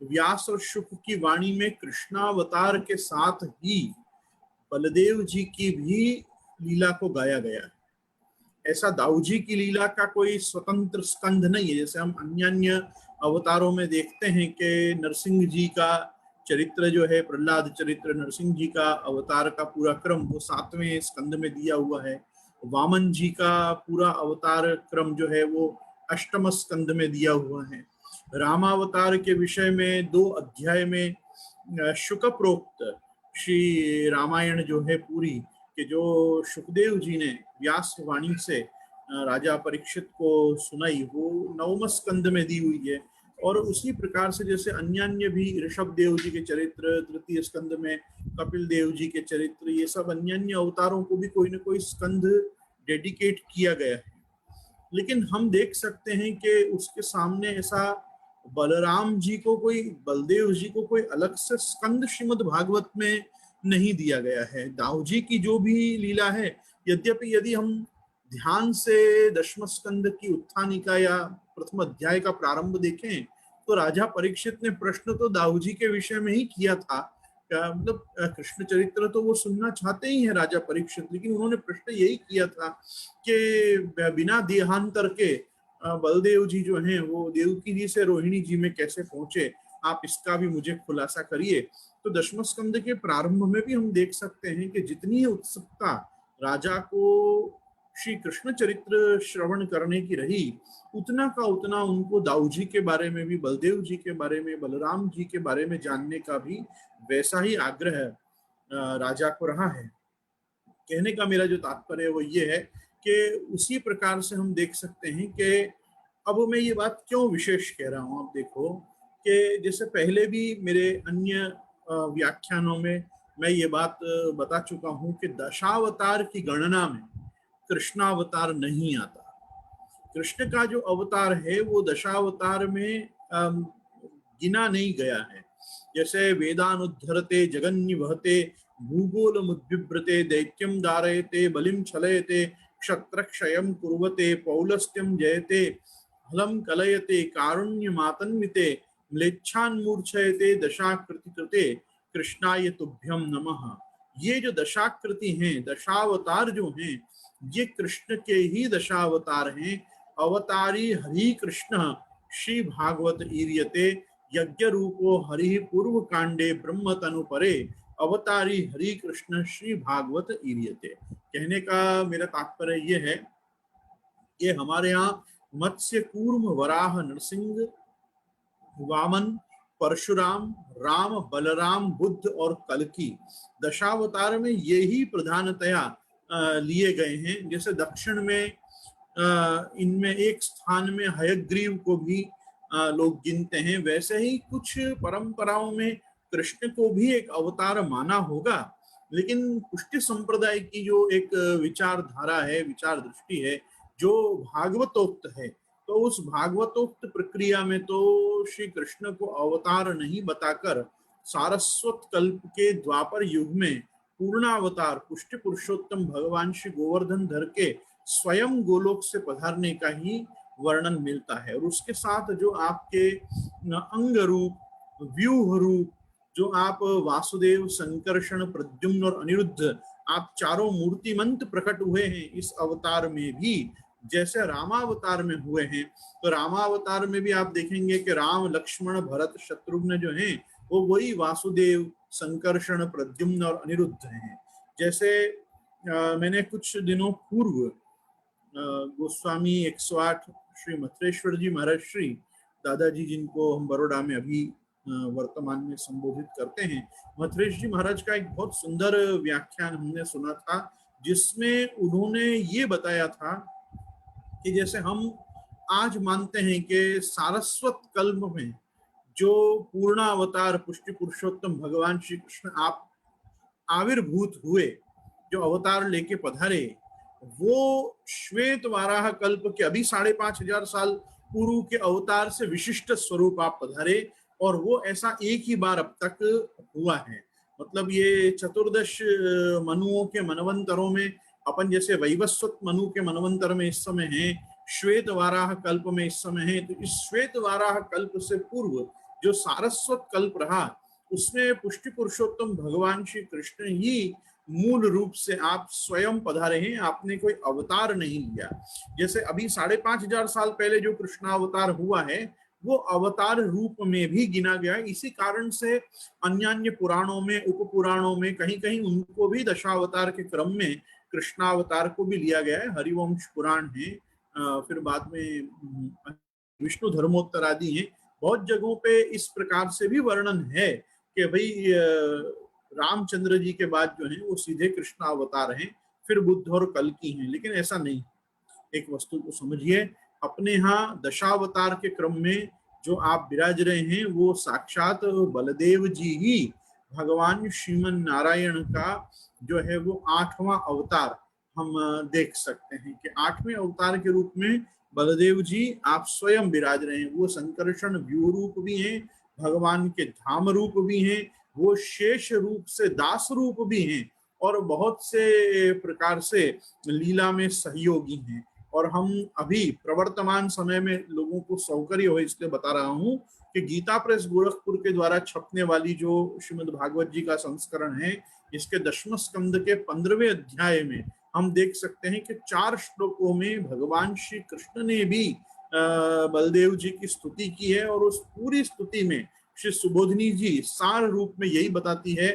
व्यास और शुक की वाणी में कृष्णावतार के साथ ही बलदेव जी की भी लीला को गाया गया है। ऐसा दाऊ जी की लीला का कोई स्वतंत्र स्कंध नहीं है। जैसे हम अन्य अन्य अवतारों में देखते हैं कि नरसिंह जी का चरित्र जो है, प्रहलाद चरित्र, नरसिंह जी का अवतार का पूरा क्रम वो 7वें स्कंद में दिया हुआ है। वामन जी का पूरा अवतार क्रम जो है वो 8वें स्कंद में दिया हुआ है। रामावतार के विषय में 2 अध्याय में शुक प्रोक्त श्री रामायण जो है पूरी, कि जो सुखदेव जी ने व्यास वाणी से राजा परीक्षित को सुनाई, वो 9वें स्कंद में दी हुई है। और उसी प्रकार से जैसे अन्य अन्य भी ऋषभ देव जी के चरित्र 3 स्कंद में, कपिल देव जी के चरित्र, ये सब अन्य अन्य अवतारों को भी कोई न कोई स्कंद डेडिकेट किया गया है। लेकिन हम देख सकते हैं कि उसके सामने ऐसा बलराम जी को कोई, बलदेव जी को कोई अलग से स्कंद श्रीमद् भागवत में नहीं दिया गया है। दाऊ जी की जो भी लीला है, यद्यपि यदि हम ध्यान से 10वें स्कंद की उत्थानिका या प्रथम अध्याय का प्रारंभ देखें, तो राजा परीक्षित ने प्रश्न तो दाऊ जी के विषय में ही किया था। मतलब कृष्ण चरित्र तो वो सुनना चाहते ही हैं राजा परीक्षित, लेकिन उन्होंने प्रश्न यही किया था कि बिना देहांतर के बलदेव जी जो हैं वो देवकी जी से रोहिणी जी में कैसे पहुंचे, आप इसका भी मुझे खुलासा करिए। तो 10वें स्कंद के प्रारंभ में भी हम देख सकते हैं कि जितनी उत्सुकता राजा को श्री कृष्ण चरित्र श्रवण करने की रही, उतना का उतना उनको दाऊ जी के बारे में भी, बलदेव जी के बारे में, बलराम जी के बारे में जानने का भी वैसा ही आग्रह राजा को रहा है। कहने का मेरा जो तात्पर्य है वो ये है कि उसी प्रकार से हम देख सकते हैं कि अब मैं ये बात क्यों विशेष कह रहा हूं। आप देखो कि जैसे पहले भी मेरे अन्य व्याख्यानों में मैं ये बात बता चुका हूं कि दशावतार की गणना में कृष्णावतार नहीं आता। कृष्ण का जो अवतार है वो दशावतार में गिना नहीं गया है। जैसे वेदानुद्धरते जगन्य वहते भूगोल मुद्विव्रते दैत्यम दारयते बलिम छलयते क्षत्रक्षयम कुर्वते पौलस्त्यम जयते हलम कलयते कारुण्य मातन्विते म्लेच्छान्मूर्छयते दशाकृति कृते कृष्णाय तुभ्यम नमः। ये जो दशाकृति हैं, दशावतार जो हैं, ये कृष्ण के ही दशावतार हैं। अवतारी हरि कृष्ण श्री भागवत ईर्यते यज्ञ रूपो हरि पूर्व कांडे ब्रह्म तनु परे अवतारी हरि कृष्ण श्री भागवत ईर्यते। कहने का मेरा तात्पर्य ये है कि हमारे यहाँ मत्स्य कूर्म वराह नरसिंह वामन परशुराम राम बलराम बुद्ध और कल्कि दशावतार में ये ही प्रधानतया लिए गए हैं। जैसे दक्षिण में इनमें एक स्थान में हयग्रीव को भी लोग गिनते हैं, वैसे ही कुछ परंपराओं में कृष्ण को भी एक अवतार माना होगा। लेकिन पुष्टि संप्रदाय की जो एक विचारधारा है, विचार दृष्टि है, जो भागवतोक्त है, तो उस भागवतोक्त प्रक्रिया में तो श्री कृष्ण को अवतार नहीं बताकर सारस्वत कल्प के द्वापर युग में पूर्णावतार पुष्टि पुरुषोत्तम भगवान श्री गोवर्धन धर के स्वयं गोलोक से पधारने का ही वर्णन मिलता है। और उसके साथ जो आपके अंग रूप, व्यूह रूप, जो आप वासुदेव, संकर्षण, प्रद्युम्न और अनिरुद्ध, आप चारों मूर्तिमंत प्रकट हुए हैं इस अवतार में भी, जैसे रामावतार में हुए हैं। तो रामावतार में भी आप देखेंगे कि राम, लक्ष्मण, भरत, शत्रुघ्न जो हैं वो वही वासुदेव, संकर्षण, प्रद्युम्न और अनिरुद्ध हैं। जैसे मैंने कुछ दिनों पूर्व गोस्वामी 108 श्री मथुरेश्वर जी महाराज श्री दादाजी, जिनको हम बड़ौदा में अभी वर्तमान में संबोधित करते हैं, मथुरेश जी महाराज का एक बहुत सुंदर व्याख्यान हमने सुना था, जिसमें उन्होंने ये बताया था कि जैसे हम आज मानते हैं कि सारस्वत कल्प में जो पूर्णावतार पुष्टि पुरुषोत्तम भगवान श्री कृष्ण आप आविर्भूत हुए, जो अवतार लेके पधारे, वो श्वेत वाराह कल्प के अभी 5,500 साल पूर्व के अवतार से विशिष्ट स्वरूप आप पधारे, और वो ऐसा एक ही बार अब तक हुआ है। मतलब ये चतुर्दश मनुओं के मनवंतरों में अपन जैसे वैवस्वत मनु के मनवंतर में इस समय है, श्वेत वाराह कल्प में इस समय है, तो इस श्वेत वाराह कल्प से पूर्व जो सारस्वत कल्प रहा उसमें पुष्टि पुरुषोत्तम भगवान श्री कृष्ण ही मूल रूप से आप स्वयं पधारे हैं, आपने कोई अवतार नहीं लिया। जैसे अभी 5,500 साल पहले जो कृष्णावतार हुआ है वो अवतार रूप में भी गिना गया है। इसी कारण से अन्य पुराणों में, उप पुराणों में कहीं कहीं उनको भी दशावतार के क्रम में कृष्णावतार को भी लिया गया है। हरिवंश पुराण है, फिर बाद में विष्णु धर्मोत्तर आदि है, बहुत जगहों पे इस प्रकार से भी वर्णन है कि भाई रामचंद्र जी के बाद जो है वो सीधे कृष्णावतार हैं, फिर बुद्ध और कल की हैं। लेकिन ऐसा नहीं, एक वस्तु को समझिए, अपने यहाँ दशावतार के क्रम में जो आप विराज रहे हैं वो साक्षात बलदेव जी ही भगवान श्रीमन नारायण का जो है वो 8वां अवतार हम देख सकते हैं कि 8वें अवतार के रूप में बलदेव जी आप स्वयं विराज रहे हैं। वो संकर्षण व्यू रूप भी हैं, भगवान के धाम रूप भी हैं, वो शेष रूप से दास रूप भी हैं, और बहुत से प्रकार से लीला में सहयोगी हैं। और हम अभी प्रवर्तमान समय में लोगों को सौकर्य हो इसलिए बता रहा हूं कि गीता प्रेस गोरखपुर के द्वारा छपने वाली जो श्रीमद् भागवत जी का संस्करण है, इसके 10वें स्कंद के 15वें अध्याय में हम देख सकते हैं कि 4 श्लोकों में भगवान श्री कृष्ण ने भी बलदेव जी की स्तुति की है। और उस पूरी स्तुति में श्री सुबोधनी जी सार रूप में यही बताती है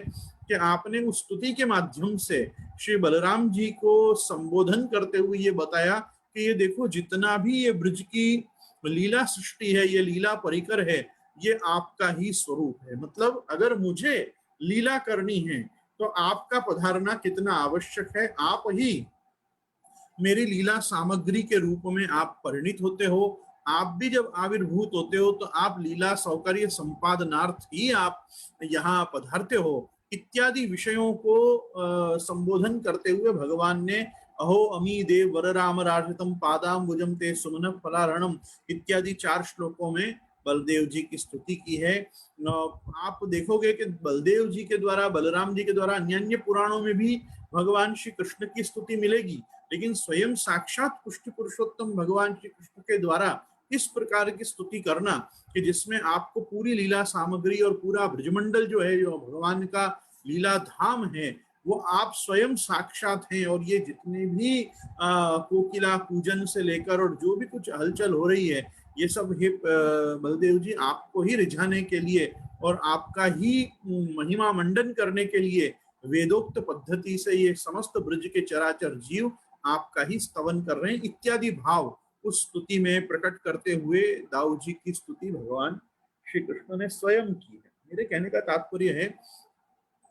कि आपने उस स्तुति के माध्यम से श्री बलराम जी को संबोधन करते हुए ये बताया कि ये देखो, जितना भी ये ब्रज की लीला सृष्टि है, ये लीला परिकर है, ये आपका ही स्वरूप है। मतलब अगर मुझे लीला करनी है तो आपका पधारना कितना आवश्यक है। आप ही मेरी लीला सामग्री के रूप में आप परिणित होते हो। आप भी जब आविर्भूत होते हो तो आप लीला सौकर्य संपादनार्थ ही आप यहाँ पधारते हो। इत्यादि विषयों को संबोधन करते हुए भगवान ने अहो अमी देव वर राम राजतम पादाम्बुजम ते सुमन फलारणम इत्यादि 4 श्लोकों में बलदेव जी की स्तुति की है। आप देखोगे कि बलदेव जी के द्वारा, बलराम जी के द्वारा अन्य पुराणों में भी भगवान श्री कृष्ण की स्तुति मिलेगी, लेकिन स्वयं साक्षात पुष्टि पुरुषोत्तम भगवान श्री कृष्ण के द्वारा इस प्रकार की स्तुति करना कि जिसमें आपको पूरी लीला सामग्री और पूरा ब्रजमंडल जो है, जो भगवान का लीला धाम है, वो आप स्वयं साक्षात हैं। और ये जितने भी कोकिला पूजन से लेकर और जो भी कुछ हलचल हो रही है, ये सब हे बलदेव जी आपको ही रिझाने के लिए और आपका ही महिमा मंडन करने के लिए वेदोक्त पद्धति से ये समस्त ब्रज के चराचर जीव आपका ही स्तवन कर रहे हैं। इत्यादि भाव उस स्तुति में प्रकट करते हुए दाऊ जी की स्तुति भगवान श्री कृष्ण ने स्वयं की है। मेरे कहने का तात्पर्य है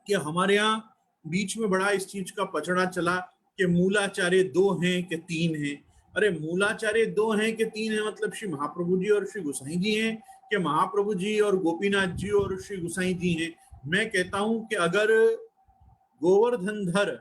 कि हमारे यहाँ बीच में बड़ा इस चीज का पचड़ा चला कि मूलाचार्य 2 हैं कि 3 हैं। अरे मूलाचार्य 2 हैं कि 3 हैं, मतलब श्री महाप्रभु जी और श्री गोसाई जी हैं कि महाप्रभु जी और गोपीनाथ जी और श्री गोसाई जी हैं। मैं कहता हूं कि अगर गोवर्धनधर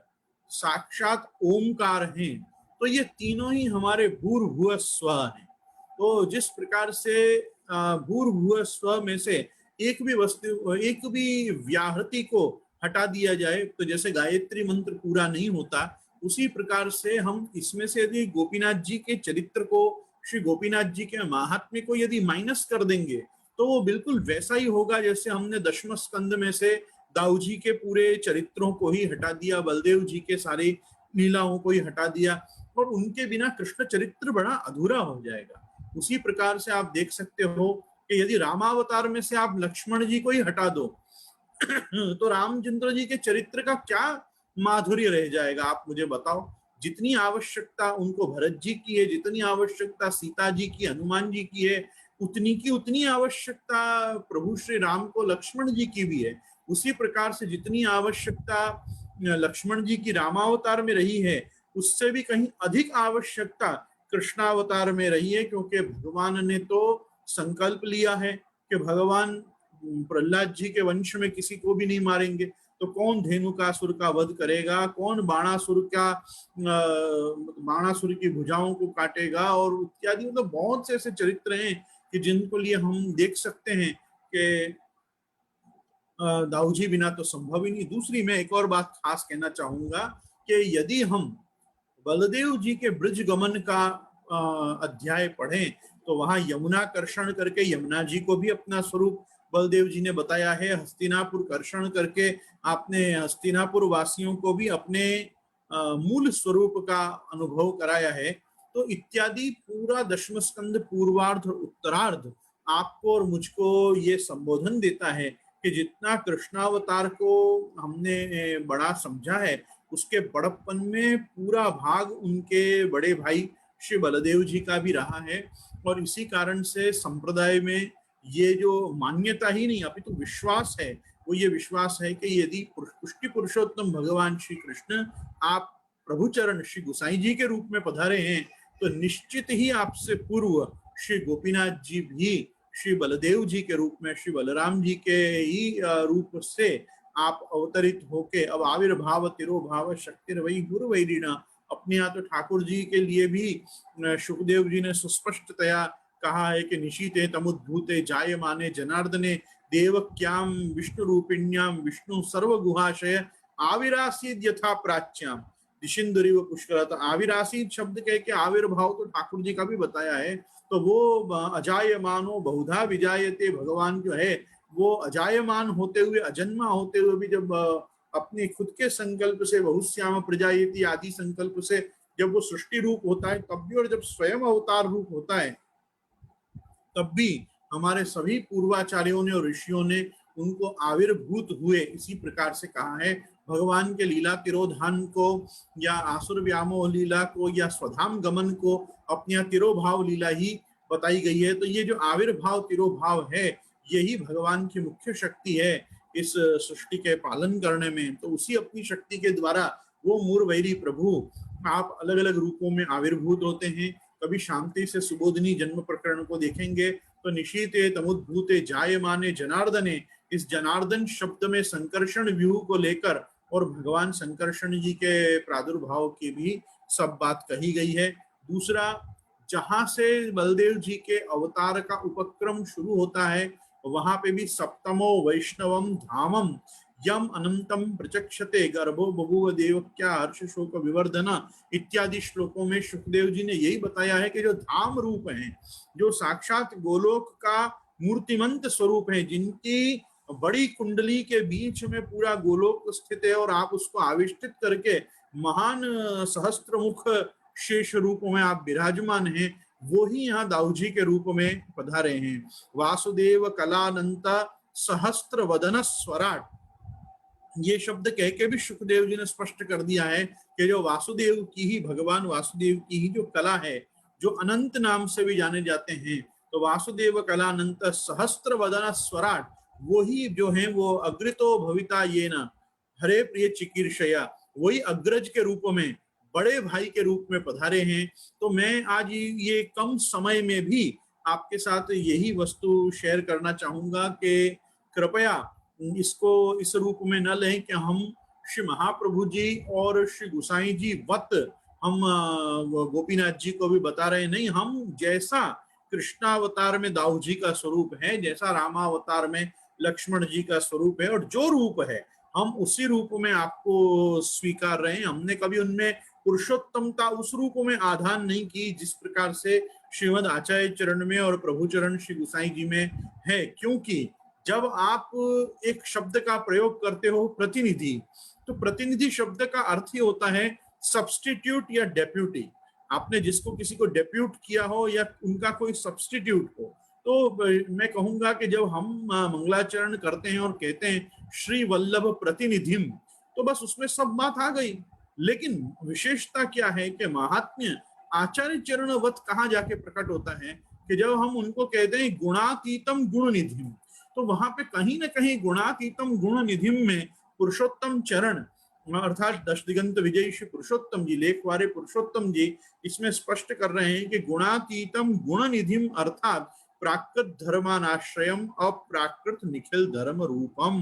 साक्षात ओमकार हैं तो ये तीनों ही हमारे भूर्भुव स्व हैं। तो जिस प्रकार से भूर्भुव स्व में से एक भी वस्तु, एक भी व्याहृति को हटा दिया जाए तो जैसे गायत्री मंत्र पूरा नहीं होता, उसी प्रकार से हम इसमें से यदि गोपीनाथ जी के चरित्र को, श्री गोपीनाथ जी के महात्म्य को यदि माइनस कर देंगे तो वो बिल्कुल वैसा ही होगा जैसे हमने 10वें स्कंद में से दाऊ जी के पूरे चरित्रों को ही हटा दिया, बलदेव जी के सारे लीलाओं को ही हटा दिया, और उनके बिना कृष्ण चरित्र बड़ा अधूरा हो जाएगा। उसी प्रकार से आप देख सकते हो कि यदि रामावतार में से आप लक्ष्मण जी को ही हटा दो तो रामचंद्र जी के चरित्र का क्या माधुर्य रह जाएगा, आप मुझे बताओ। जितनी आवश्यकता उनको भरत जी की है, जितनी आवश्यकता सीता जी की, हनुमान जी की है, उतनी आवश्यकता प्रभु श्री राम को लक्ष्मण जी की भी है। उसी प्रकार से जितनी आवश्यकता लक्ष्मण जी की रामावतार में रही है, उससे भी कहीं अधिक आवश्यकता कृष्णावतार में रही है, क्योंकि भगवान ने तो संकल्प लिया है कि भगवान प्रहलाद जी के वंश में किसी को भी नहीं मारेंगे। तो कौन धेनुकासुर का वध करेगा, कौन बाणासुर की भुजाओं को काटेगा, और इत्यादि। मतलब बहुत से ऐसे चरित्र हैं कि जिनको लिए हम देख सकते हैं कि दाऊ जी बिना तो संभव ही नहीं। दूसरी मैं एक और बात खास कहना चाहूंगा कि यदि हम बलदेव जी के ब्रज गमन का अध्याय पढ़ें तो वहां यमुना कर्षण करके यमुना जी को भी अपना स्वरूप बलदेव जी ने बताया है, हस्तिनापुर कर्षण करके आपने हस्तिनापुर वासियों को भी अपने मूल स्वरूप का अनुभव कराया है। तो इत्यादि पूरा दशम स्कंद पूर्वार्ध और उत्तरार्ध आपको और मुझको ये संबोधन देता है कि जितना कृष्णावतार को हमने बड़ा समझा है, उसके बड़प्पन में पूरा भाग उनके बड़े भाई श्री बलदेव जी का भी रहा है। और इसी कारण से संप्रदाय में ये जो मान्यता ही नहीं अपितु विश्वास है, वो ये विश्वास है कि यदि पुष्टि पुरुषोत्तम भगवान श्री कृष्ण आप प्रभुचरण श्री गुसाई जी के रूप में पधारे हैं, तो निश्चित ही आपसे पूर्व श्री गोपीनाथ जी भी श्री बलदेव जी के रूप में, श्री बलराम जी के ही रूप से आप अवतरित होके अब आविर्भाव तिरोभाव शक्तिर वही गुरु वैरिणा, अपने यहाँ तो ठाकुर जी के लिए भी सुखदेव जी ने सुस्पष्टतया कहा है कि निशीते तमुद्भूते जायमाने जनार्दने देवक्याम विष्णु रूपिण्याम विष्णु सर्वगुहाशय आविरासीद यथा प्राच्याम दिशिंदुरी व पुष्कर। तो आविरासीद शब्द कह के आविर्भाव तो ठाकुर जी का भी बताया है। तो वो अजायमानो बहुधा विजायते भगवान जो है वो अजायमान होते हुए, अजन्मा होते हुए भी जब अपने खुद के संकल्प से बहुश्याम प्रजायति आदि संकल्प से जब वो सृष्टि रूप होता है तब भी, और जब स्वयं अवतार रूप होता है तब भी हमारे सभी पूर्वाचार्यों ने और ऋषियों ने उनको आविर्भूत हुए इसी प्रकार से कहा है। भगवान के लीला तिरोधान को या आसुर व्यामोह लीला को या स्वधाम गमन को अपने तिरोभाव लीला ही बताई गई है। तो ये जो आविर्भाव तिरोभाव है, यही भगवान की मुख्य शक्ति है इस सृष्टि के पालन करने में। तो उसी अपनी शक्ति के द्वारा वो मूर्वैरी प्रभु आप अलग अलग रूपों में आविर्भूत होते हैं। कभी शांति से सुबोधनी जन्म प्रकरण को देखेंगे तो निशीते तमुद्भूते जायमाने जनार्दने, इस जनार्दन शब्द में संकर्षण व्यूह को लेकर और भगवान संकर्षण जी के प्रादुर्भाव की भी सब बात कही गई है। दूसरा, जहां से बलदेव जी के अवतार का उपक्रम शुरू होता है वहां पे भी सप्तमो वैष्णवम धामम यम अनंतम प्रचक्षते गर्भो बभुव देवक्या हर्ष शोक विवर्धना इत्यादि श्लोकों में सुखदेव जी ने यही बताया है कि जो धाम रूप हैं, जो साक्षात गोलोक का मूर्तिमंत स्वरूप है, जिनकी बड़ी कुंडली के बीच में पूरा गोलोक स्थित है और आप उसको आविष्टित करके महान सहस्त्रमुख शेष रूप में आप विराजमान हैं, वो ही यहाँ दाऊ जी के रूप में पधारे हैं। वासुदेव कलानंत सहस्त्र वदन स्वराट, ये शब्द कह के भी सुखदेव जी ने स्पष्ट कर दिया है कि जो वासुदेव की ही, भगवान वासुदेव की ही जो कला है, जो अनंत नाम से भी जाने जाते हैं, तो वासुदेव कलानंत सहस्त्र वदन स्वराट, वो ही जो है वो अग्रतो भविता ये न हरे प्रिय चिकीर्षया, वही अग्रज के रूप में, बड़े भाई के रूप में पधारे हैं। तो मैं आज ये कम समय में भी आपके साथ यही वस्तु शेयर करना चाहूंगा कि कृपया इसको इस रूप में न लें कि हम श्री महाप्रभु जी और श्री गुसाई जी वत हम गोपीनाथ जी को भी बता रहे, नहीं, हम जैसा कृष्णावतार में दाऊ जी का स्वरूप है, जैसा रामावतार में लक्ष्मण जी का स्वरूप है, और जो रूप है हम उसी रूप में आपको स्वीकार रहे हैं। हमने कभी उनमें पुरुषोत्तमता उस रूप में आधान नहीं की जिस प्रकार से श्रीमद आचार्य चरण में और प्रभु चरण श्री गुसाई जी में है। क्योंकि जब आप एक शब्द का प्रयोग करते हो प्रतिनिधि, तो प्रतिनिधि शब्द का अर्थ ही होता है सब्स्टिट्यूट या डेप्यूटी। आपने जिसको किसी को डेप्यूट किया हो या उनका कोई सब्स्टिट्यूट हो, तो मैं कहूंगा कि जब हम मंगलाचरण करते हैं और कहते हैं श्री वल्लभ प्रतिनिधिम, तो बस उसमें सब बात आ गई। लेकिन विशेषता क्या है कि महात्म्य आचार्य चरणवत कहाँ जाके प्रकट होता है कि जब हम उनको कहते हैं गुणातीतम गुण निधिम, तो वहां पे कहीं ना कहीं गुणातीतम गुण निधिम में पुरुषोत्तम चरण अर्थात दश दिगंत विजयी श्री पुरुषोत्तम जी, लेखवारे पुरुषोत्तम जी इसमें स्पष्ट कर रहे हैं कि गुणातीतम गुण निधिम अर्थात प्राकृत धर्मानाश्रयम अप्राकृत निखिल धर्म रूपम।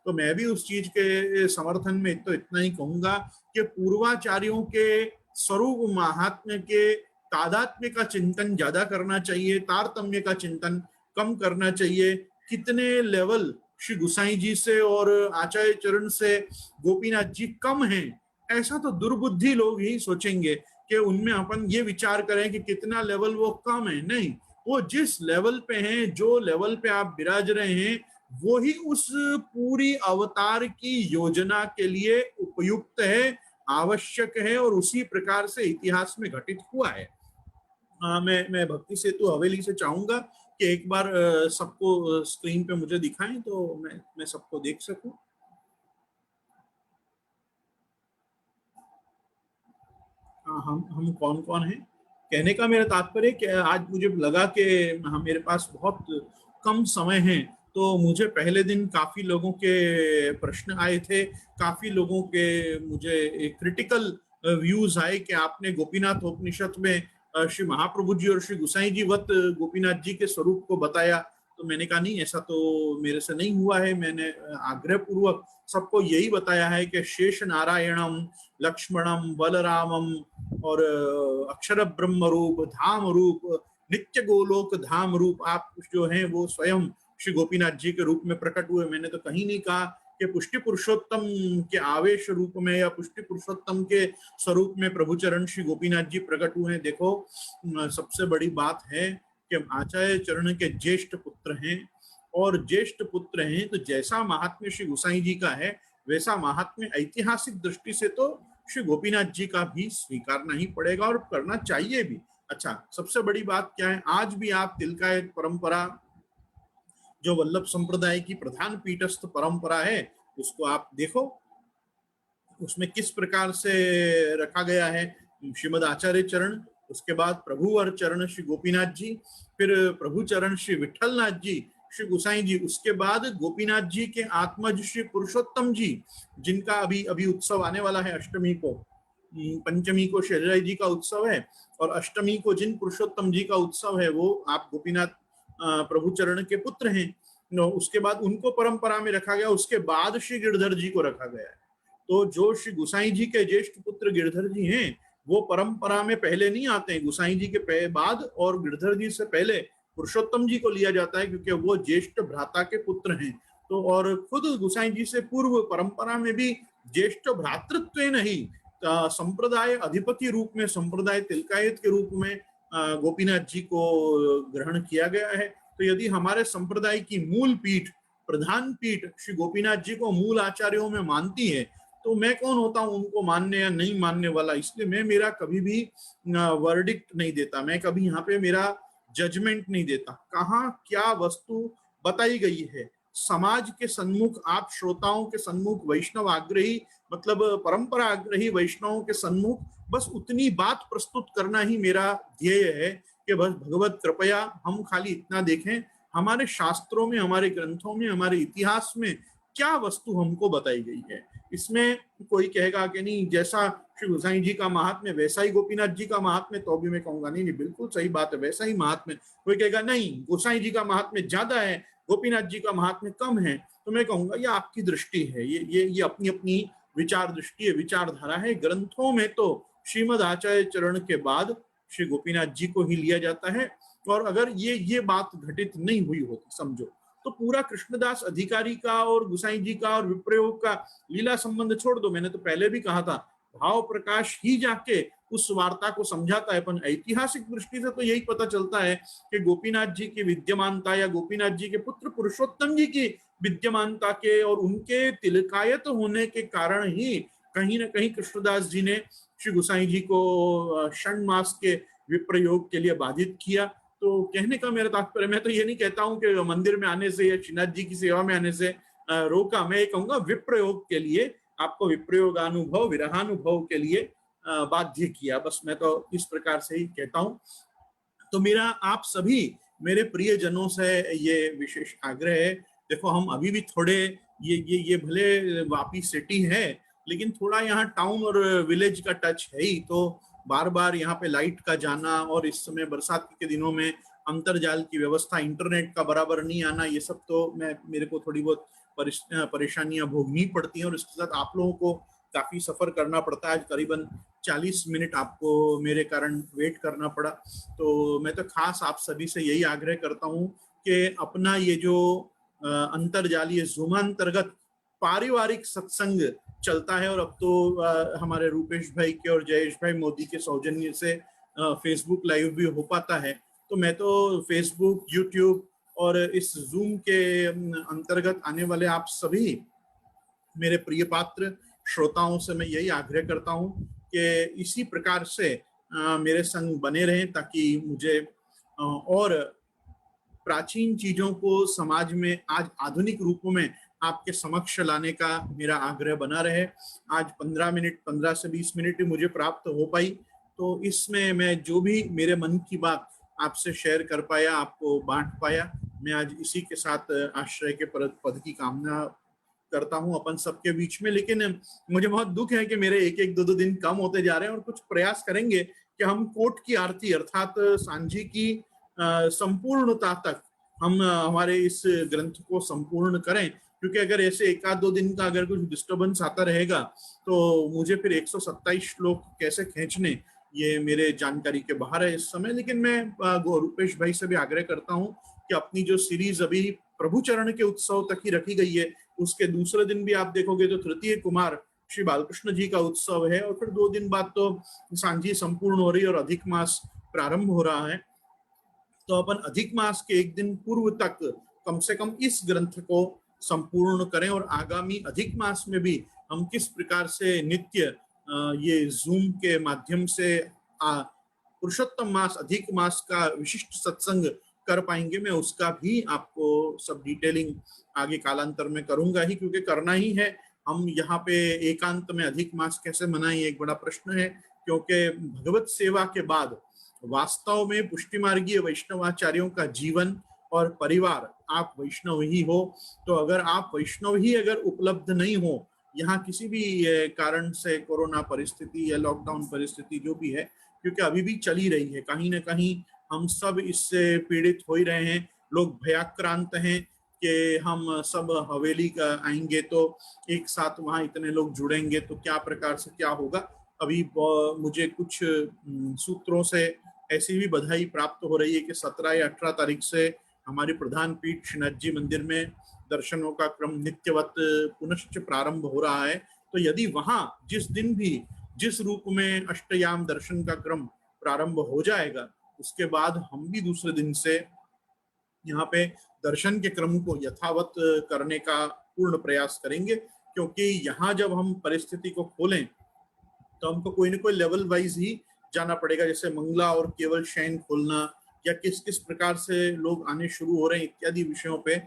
तो मैं भी उस चीज के समर्थन में तो इतना ही कहूंगा कि पूर्वाचार्यों के स्वरूप महात्म्य के तादात्म्य का चिंतन ज्यादा करना चाहिए, तारतम्य का चिंतन कम करना चाहिए। कितने लेवल श्री गुसाई जी से और आचार्य चरण से गोपीनाथ जी कम हैं, ऐसा तो दुर्बुद्धि लोग ही सोचेंगे कि उनमें अपन ये विचार करें कि कितना लेवल वो कम है। नहीं, वो जिस लेवल पे हैं, जो लेवल पे आप विराज रहे हैं, वो ही उस पूरी अवतार की योजना के लिए उपयुक्त है, आवश्यक है, और उसी प्रकार से इतिहास में घटित हुआ है। मैं भक्ति सेतु हवेली से चाहूंगा कि एक बार सबको स्क्रीन पे मुझे दिखाएं तो मैं सबको देख सकूं। हम कौन कौन हैं। कहने का मेरा तात्पर्य कि आज मुझे लगा कि मेरे पास बहुत कम समय है, तो मुझे पहले दिन काफी लोगों के प्रश्न आए थे, काफी लोगों के मुझे क्रिटिकल व्यूज आए कि आपने गोपीनाथ उपनिषद में श्री महाप्रभु जी और श्री गुसाई जी वत गोपीनाथ जी के स्वरूप को बताया। तो मैंने कहा नहीं, ऐसा तो मेरे से नहीं हुआ है। मैंने आग्रह पूर्वक सबको यही बताया है कि शेष नारायणम, लक्ष्मणम, बलरामम और अक्षर ब्रह्म रूप, धाम रूप, नित्य गोलोक धाम रूप आप जो हैं वो स्वयं श्री गोपीनाथ जी के रूप में प्रकट हुए। मैंने तो कहीं नहीं कहा कि पुष्टि पुरुषोत्तम के आवेश रूप में या पुष्टि पुरुषोत्तम के स्वरूप में प्रभु चरण श्री गोपीनाथ जी प्रकट हुए हैं। देखो, सबसे बड़ी बात है कि आचार्य चरण के ज्येष्ठ पुत्र हैं, और ज्येष्ठ पुत्र हैं तो जैसा महात्म्य श्री गोसाई जी का है वैसा महात्म्य ऐतिहासिक दृष्टि से तो श्री गोपीनाथ जी का भी स्वीकारना ही पड़ेगा और करना चाहिए भी। अच्छा, सबसे बड़ी बात क्या है, आज भी आप तिलकायत परंपरा, जो वल्लभ संप्रदाय की प्रधान पीठस्थ परंपरा है, उसको आप देखो, उसमें किस प्रकार से रखा गया है। श्रीमद आचार्य चरण, उसके बाद प्रभुवर चरण श्री गोपीनाथ जी, फिर प्रभु चरण श्री विठलनाथ जी, श्री गुसाई जी, उसके बाद गोपीनाथ जी के आत्मज श्री पुरुषोत्तम जी, जिनका अभी अभी उत्सव आने वाला है अष्टमी को। पंचमी को शेषराय जी का उत्सव है, और अष्टमी को जिन पुरुषोत्तम जी का उत्सव है वो आप गोपीनाथ प्रभु चरण के पुत्र हैं। उसके बाद उनको परंपरा में रखा गया, उसके बाद श्री गिरधर जी को रखा गया है। तो जो श्री गुसाई जी के ज्येष्ठ पुत्र गिरधर जी हैं, वो परंपरा में पहले नहीं आते हैं। गुसाई जी के बाद और गिरधर जी से पहले पुरुषोत्तम जी को लिया जाता है, क्योंकि वो ज्येष्ठ भ्राता के पुत्र हैं। तो और खुद गुसाई जी से पूर्व परंपरा में भी ज्येष्ठ भ्रातृत्व नहीं, संप्रदाय अधिपति रूप में, संप्रदाय तिलकायत के रूप में गोपीनाथ जी को ग्रहण किया गया है। तो यदि हमारे संप्रदाय की मूल पीठ, प्रधान पीठ श्री गोपीनाथ जी को मूल आचार्यों में मानती है, तो मैं कौन होता हूं उनको मानने या नहीं मानने वाला। इसलिए मैं मेरा कभी भी वर्डिक्ट नहीं देता, मैं कभी यहाँ पे मेरा जजमेंट नहीं देता। कहाँ क्या वस्तु बताई गई है, समाज के सन्मुख, आप श्रोताओं के सन्मुख, वैष्णव आग्रही मतलब परंपरा आग्रही वैष्णवों के सन्मुख बस उतनी बात प्रस्तुत करना ही मेरा ध्येय है कि बस भगवत कृपया हम खाली इतना देखें, हमारे शास्त्रों में, हमारे ग्रंथों में, हमारे इतिहास में क्या वस्तु हमको बताई गई है। इसमें कोई कहेगा कि नहीं जैसा श्री गोसाई जी का महात्म्य वैसा ही गोपीनाथ जी का महात्म्य, तो भी मैं कहूंगा नहीं नहीं बिल्कुल सही बात है, वैसा ही महात्म्य। कोई कहेगा नहीं गोसाई जी का महात्म्य ज्यादा है, गोपीनाथ जी का महात्म्य कम है, तो मैं कहूंगा ये आपकी दृष्टि है, ये अपनी अपनी विचार दृष्टि है, विचारधारा है। ग्रंथों में तो श्रीमद आचार्य चरण के बाद श्री गोपीनाथ जी को ही लिया जाता है। और अगर ये बात घटित नहीं हुई होती समझो, तो पूरा कृष्णदास अधिकारी का और गुसाई जी का और विप्रयोग का लीला संबंध छोड़ दो। मैंने तो पहले भी कहा था, भाव प्रकाश ही जाके उस वार्ता को समझाता है। पर ऐतिहासिक दृष्टि से तो यही पता चलता है कि गोपीनाथ जी की विद्यमानता या गोपीनाथ जी के पुत्र पुरुषोत्तम जी की विद्यमानता के और उनके तिलकायत होने के कारण ही कहीं ना कहीं कृष्णदास जी ने श्री गुसाई जी को षण मास के विप्रयोग के लिए बाधित किया। तो कहने का मेरा तात्पर्य, मैं तो ये नहीं कहता हूं कि मंदिर में आने से या श्रीनाथ जी की सेवा में आने से रोका, मैं ये कहूंगा विप्रयोग के लिए, आपको विप्रयोगानुभव, विरहानुभव के लिए बाध्य किया। बस मैं तो इस प्रकार से ही कहता हूं। तो मेरा आप सभी मेरे प्रियजनों से ये विशेष आग्रह है। देखो, हम अभी भी थोड़े ये भले वापी सिटी है, लेकिन थोड़ा यहाँ टाउन और विलेज का टच है ही। तो बार बार यहाँ पे लाइट का जाना, और इस समय बरसात के दिनों में अंतरजाल की व्यवस्था, इंटरनेट का बराबर नहीं आना, ये सब तो मेरे को थोड़ी बहुत परेशानियां भोगनी पड़ती हैं। और इसके साथ आप लोगों को काफी सफर करना पड़ता है। करीबन 40 मिनट आपको मेरे कारण वेट करना पड़ा। तो मैं तो खास आप सभी से यही आग्रह करता हूँ कि अपना ये जो अंतरजालीय जूम अंतर्गत पारिवारिक सत्संग चलता है, और अब तो हमारे रूपेश भाई के और जयेश भाई मोदी के सौजन्य से फेसबुक लाइव भी हो पाता है। तो मैं तो फेसबुक, यूट्यूब और इस जूम के अंतर्गत आने वाले आप सभी मेरे प्रिय पात्र श्रोताओं से मैं यही आग्रह करता हूं कि इसी प्रकार से मेरे संग बने रहें, ताकि मुझे और प्राचीन चीजों को समाज में आज आधुनिक रूपों में आपके समक्ष लाने का मेरा आग्रह बना रहे। आज 15 मिनट, 15 से 20 मिनट मुझे प्राप्त हो पाई, तो इसमें मैं जो भी मेरे मन की बात आपसे शेयर कर पाया, आपको बांट पाया, मैं आज इसी के साथ आश्रय के पद की कामना करता हूं अपन सबके बीच में। लेकिन मुझे बहुत दुख है कि मेरे एक एक दो दो दिन कम होते जा रहे हैं, और कुछ प्रयास करेंगे कि हम कोट की आरती अर्थात सांझी की संपूर्णता तक हम हमारे इस ग्रंथ को संपूर्ण करें, क्योंकि अगर ऐसे एक आध दो दिन का अगर कुछ डिस्टर्बेंस आता रहेगा तो मुझे फिर 127 श्लोक कैसे खींचने, ये मेरे जानकारी के बाहर है इस समय। लेकिन मैं रूपेश भाई से भी आग्रह करता हूं कि अपनी जो सीरीज अभी प्रभु चरण के उत्सव तक ही रखी गई है, उसके दूसरे दिन भी आप देखोगे तो तृतीय कुमार श्री बालकृष्ण जी का उत्सव है, और फिर 2 दिन बाद तो सांझी संपूर्ण हो रही और अधिक मास प्रारंभ हो रहा है। तो अपन अधिक मास के एक दिन पूर्व तक कम से कम इस ग्रंथ को संपूर्ण करें, और आगामी अधिक मास में भी हम किस प्रकार से नित्य ये जूम के माध्यम से पुरुषोत्तम मास अधिक मास का विशिष्ट सत्संग कर पाएंगे, मैं उसका भी आपको सब डिटेलिंग आगे कालांतर में करूंगा ही, क्योंकि करना ही है। हम यहाँ पे एकांत में अधिक मास कैसे मनाएं, एक बड़ा प्रश्न है, क्योंकि भगवत सेवा के बाद वास्तव में पुष्टि मार्गीय वैष्णवाचार्यों का जीवन और परिवार, आप वैष्णव ही हो, तो अगर आप वैष्णव ही अगर उपलब्ध नहीं हो, यहाँ किसी भी कारण से कोरोना परिस्थिति या लॉकडाउन परिस्थिति जो भी है, क्योंकि अभी भी चली रही है, कहीं ना कहीं हम सब इससे पीड़ित हो ही रहे हैं। लोग भयाक्रांत हैं कि हम सब हवेली का आएंगे तो एक साथ वहां इतने लोग जुड़ेंगे तो क्या प्रकार से क्या होगा। अभी मुझे कुछ सूत्रों से ऐसी भी बधाई प्राप्त हो रही है कि 17 या 18 तारीख से हमारी प्रधान पीठ श्रीनाथ जी मंदिर में दर्शनों का क्रम नित्यवत पुनश्च प्रारंभ हो रहा है। तो यदि वहां जिस दिन भी जिस रूप में अष्टयाम दर्शन का क्रम प्रारंभ हो जाएगा, उसके बाद हम भी दूसरे दिन से यहाँ पे दर्शन के क्रम को यथावत करने का पूर्ण प्रयास करेंगे, क्योंकि यहाँ जब हम परिस्थिति को खोलें तो हमको कोई ना कोई लेवल वाइज ही जाना पड़ेगा, जैसे मंगला और केवल शयन खोलना, या किस किस प्रकार से लोग आने शुरू हो रहे हैं इत्यादि विषयों पे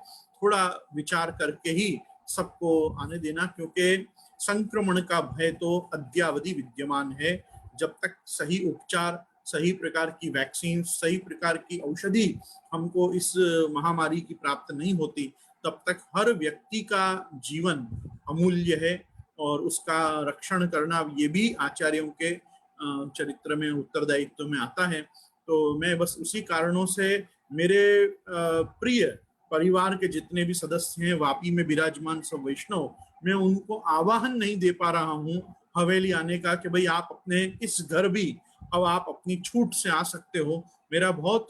थोड़ा विचार करके ही सबको आने देना, क्योंकि संक्रमण का भय तो अद्यावधि विद्यमान है। जब तक सही उपचार, सही प्रकार की वैक्सीन, सही प्रकार की औषधि हमको इस महामारी की प्राप्त नहीं होती, तब तक हर व्यक्ति का जीवन अमूल्य है, और उसका रक्षण करना ये भी आचार्यों के चरित्र में उत्तरदायित्व में आता है। तो मैं बस उसी कारणों से मेरे प्रिय परिवार के जितने भी सदस्य हैं वापी में विराजमान सब वैष्णव, मैं उनको आवाहन नहीं दे पा रहा हूँ हवेली आने का कि भाई आप अपने इस घर भी अब आप अपनी छूट से आ सकते हो। मेरा बहुत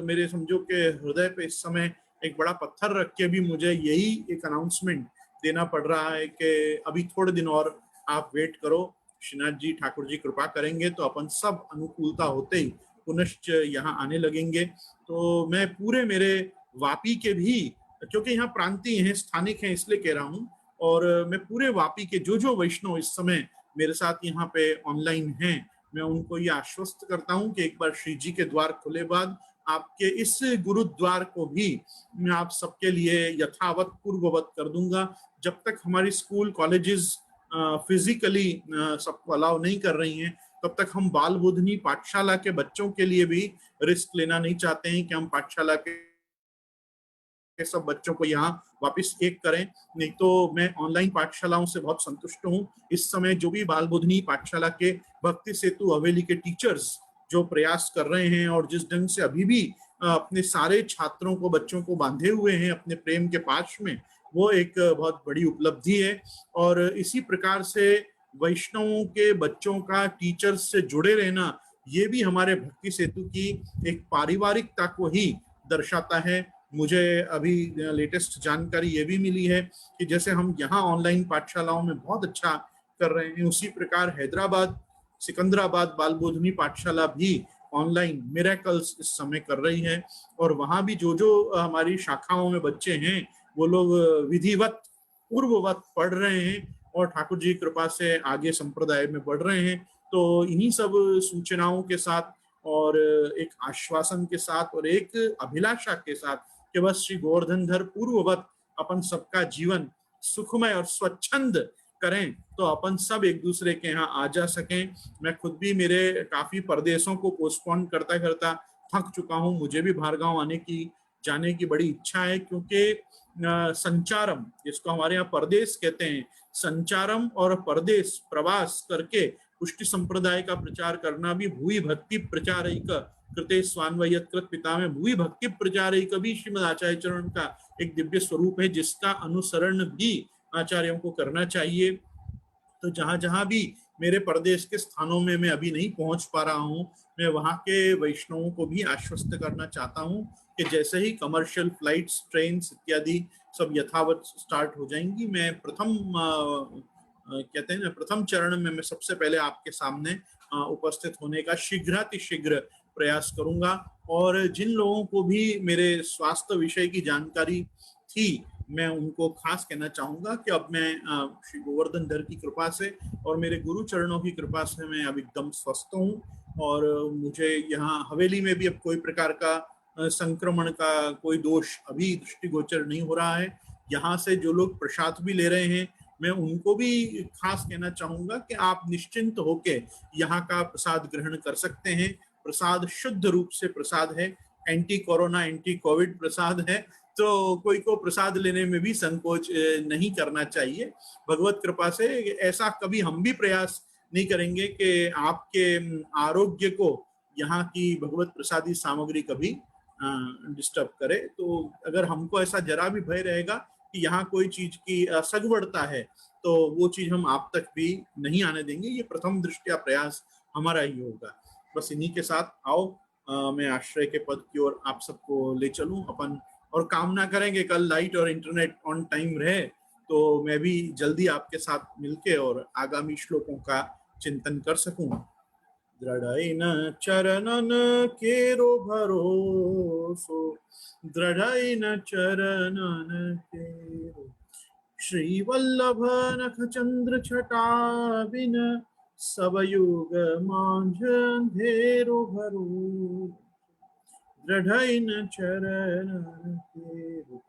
मेरे समझो के हृदय पे इस समय एक बड़ा पत्थर रख के भी मुझे यही एक अनाउंसमेंट देना पड़ रहा है कि अभी थोड़े दिन और आप वेट करो, श्रीनाथ जी ठाकुर जी कृपा करेंगे तो अपन सब अनुकूलता होते ही पुनश्च यहाँ आने लगेंगे। तो मैं पूरे मेरे वापी के भी, क्योंकि यहाँ प्रांतीय हैं, स्थानिक हैं, इसलिए कह रहा हूँ, और मैं पूरे वापी के जो जो वैष्णव इस समय मेरे साथ यहाँ पे ऑनलाइन हैं, मैं उनको ये आश्वस्त करता हूँ कि एक बार श्री जी के द्वार खुले बाद आपके इस गुरुद्वार को भी मैं आप सबके लिए यथावत पूर्ववत कर दूंगा। जब तक हमारी स्कूल कॉलेजेस फिजिकली सबको अलाउ नहीं कर रही हैं, तब तक हम बाल बोधनी पाठशाला के बच्चों के लिए भी रिस्क लेना नहीं चाहते हैं कि हम पाठशाला के सब बच्चों को यहाँ वापस एक करें। नहीं तो मैं ऑनलाइन पाठशालाओं से बहुत संतुष्ट हूँ। इस समय जो भी बाल बोधनी पाठशाला के भक्ति सेतु हवेली के टीचर्स जो प्रयास कर रहे हैं और जिस ढंग से अभी भी अपने सारे छात्रों को, बच्चों को बांधे हुए हैं अपने प्रेम के पाश में, वो एक बहुत बड़ी उपलब्धि है। और इसी प्रकार से वैष्णवों के बच्चों का टीचर्स से जुड़े रहना, ये भी हमारे भक्ति सेतु की एक पारिवारिकता को ही दर्शाता है। मुझे अभी लेटेस्ट जानकारी ये भी मिली है कि जैसे हम यहाँ ऑनलाइन पाठशालाओं में बहुत अच्छा कर रहे हैं, उसी प्रकार हैदराबाद सिकंदराबाद बाल बोधनी पाठशाला भी ऑनलाइन मिरेकल्स इस समय कर रही है। और वहां भी जो जो हमारी शाखाओं में बच्चे हैं वो लोग विधिवत पूर्ववत पढ़ रहे हैं और ठाकुर जी की कृपा से आगे संप्रदाय में बढ़ रहे हैं। तो इन्हीं सब सूचनाओं के साथ और एक आश्वासन के साथ और एक अभिलाषा के साथ कि बस श्री गोवर्धन धर पूर्ववत अपन सबका जीवन सुखमय और स्वच्छंद करें तो अपन सब एक दूसरे के यहाँ आ जा सकें। मैं खुद भी मेरे काफी परदेशों को पोस्टपोन करता करता थक चुका हूँ। मुझे भी बाहर आने की जाने की बड़ी इच्छा है, क्योंकि संचारम जिसको हमारे यहाँ परदेश कहते हैं, संचारम और परदेश प्रवास करके पुष्टि संप्रदाय का प्रचार करना भी भूई भक्ति प्रचारिक कृते स्वान्वयत कृत पिता में भूई भक्ति प्रचारिक भी श्रीमद आचार्य चरण का एक दिव्य स्वरूप है, जिसका अनुसरण भी आचार्यों को करना चाहिए। तो जहां जहां भी मेरे प्रदेश के स्थानों में मैं अभी नहीं पहुंच पा रहा हूं, मैं वहां के वैष्णवों को भी आश्वस्त करना चाहता हूं कि जैसे ही कमर्शियल फ्लाइट्स, ट्रेन इत्यादि सब यथावत स्टार्ट हो जाएंगी, मैं प्रथम कहते हैं ना प्रथम चरण में मैं सबसे पहले आपके सामने उपस्थित होने का शीघ्रातिशीघ्र प्रयास करूंगा। और जिन लोगों को भी मेरे स्वास्थ्य विषय की जानकारी थी, मैं उनको खास कहना चाहूंगा कि अब मैं श्री गोवर्धन धर की कृपा से और मेरे गुरु चरणों की कृपा से मैं अब एकदम स्वस्थ हूँ। और मुझे यहाँ हवेली में भी अब कोई प्रकार का संक्रमण का कोई दोष अभी दृष्टिगोचर नहीं हो रहा है। यहाँ से जो लोग प्रसाद भी ले रहे हैं, मैं उनको भी खास कहना चाहूंगा कि आप निश्चिंत होके यहाँ का प्रसाद ग्रहण कर सकते हैं। प्रसाद शुद्ध रूप से प्रसाद है, एंटी कोरोना एंटी कोविड प्रसाद है। तो कोई को प्रसाद लेने में भी संकोच नहीं करना चाहिए। भगवत कृपा से ऐसा कभी हम भी प्रयास नहीं करेंगे कि आपके आरोग्य को यहाँ की भगवत प्रसादी सामग्री कभी डिस्टर्ब करे। तो अगर हमको ऐसा जरा भी भय रहेगा कि यहाँ कोई चीज की सगवड़ता है, तो वो चीज हम आप तक भी नहीं आने देंगे। ये प्रथम दृष्टया प्रयास हमारा ही होगा। बस इन्हीं के साथ आओ मैं आश्रय के पद की ओर आप सबको ले चलूं अपन, और कामना करेंगे कल लाइट और इंटरनेट ऑन टाइम रहे तो मैं भी जल्दी आपके साथ मिलके और आगामी श्लोकों का चिंतन कर सकूं। दृढ़ चरणन केरो भरोसो, दृढ़ चरणन केरो श्री वल्लभ नख चंद्र छटा बिन सब युग मांझ अंधेरो भरो, दृढ़ चरणन केरो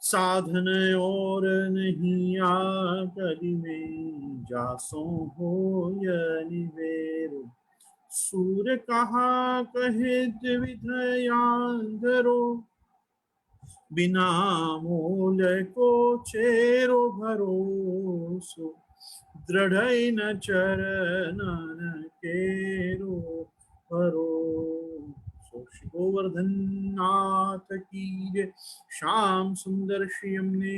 साधन और नहीं आकलि में जासो हो निवेरो, सूर्य कहा कहे द्विधयांधरो बिना मूल को चेरो भरोसो, दृढ़ न चरणन केरो भरो। श्री गोवर्धन नाथ की जय। श्याम सुंदर श्री हमने